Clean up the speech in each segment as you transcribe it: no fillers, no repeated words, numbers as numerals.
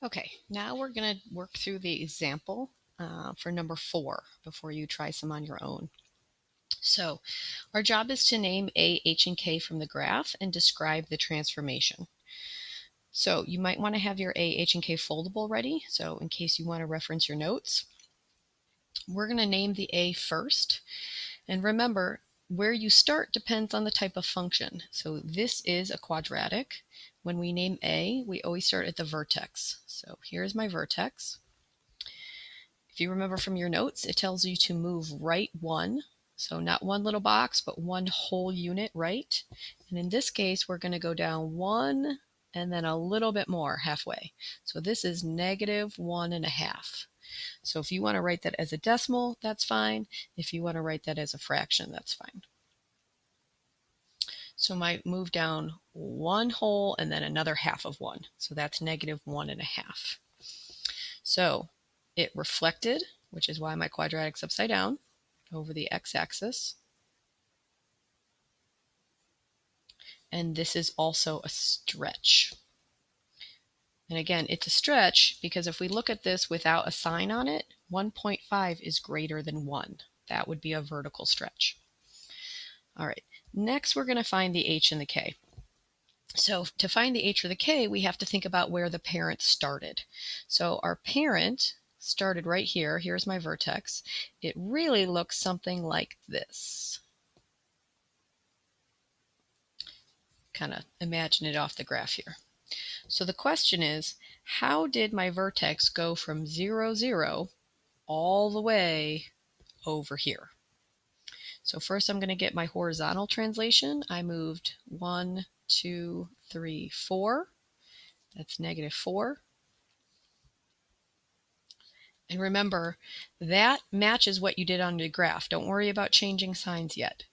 Okay, now we're going to work through the example for number 4 before you try some on your own. So our job is to name A, H, and K from the graph and describe the transformation. So you might want to have your A, H, and K foldable ready, so in case you want to reference your notes. We're going to name the A first, and remember, where you start depends on the type of function. So this is a quadratic. When we name A, we always start at the vertex. So here's my vertex. If you remember from your notes, it tells you to move right 1. So not one little box, but one whole unit right. And in this case, we're going to go down 1 and then a little bit more halfway. So this is -1.5. So if you want to write that as a decimal, that's fine. If you want to write that as a fraction, that's fine. So I might move down 1 whole and then another half of 1. So that's -1.5. So it reflected, which is why my quadratic's upside down, over the x-axis. And this is also a stretch. And again, it's a stretch because if we look at this without a sign on it, 1.5 is greater than 1. That would be a vertical stretch. All right, next we're going to find the h and the k. So to find the h or the k, we have to think about where the parent started. So our parent started right here. Here's my vertex. It really looks something like this. Kind of imagine it off the graph here. So the question is, how did my vertex go from 0, 0 all the way over here? So first I'm going to get my horizontal translation. I moved 1, 2, 3, 4. That's -4. And remember, that matches what you did on the graph. Don't worry about changing signs yet.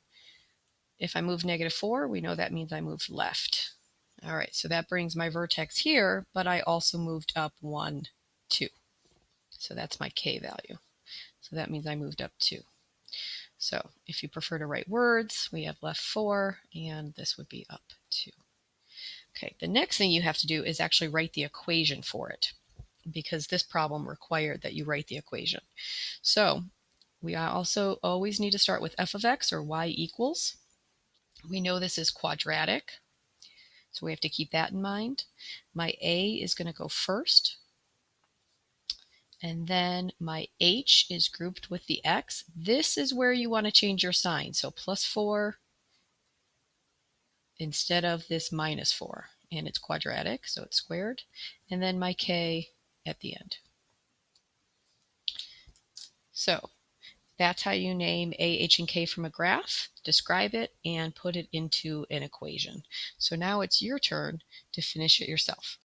If I move -4, we know that means I moved left. All right, so that brings my vertex here, but I also moved up 1, 2. So that's my k value. So that means I moved up 2. So if you prefer to write words, we have left 4, and this would be up 2. Okay, the next thing you have to do is actually write the equation for it, because this problem required that you write the equation. So we also always need to start with f of x, or y equals. We know this is quadratic, so we have to keep that in mind. My a is going to go first, and then my h is grouped with the x. This is where you want to change your sign. So +4 instead of this -4. And it's quadratic, so it's squared. And then my k at the end. So that's how you name a, h, and k from a graph, describe it, and put it into an equation. So now it's your turn to finish it yourself.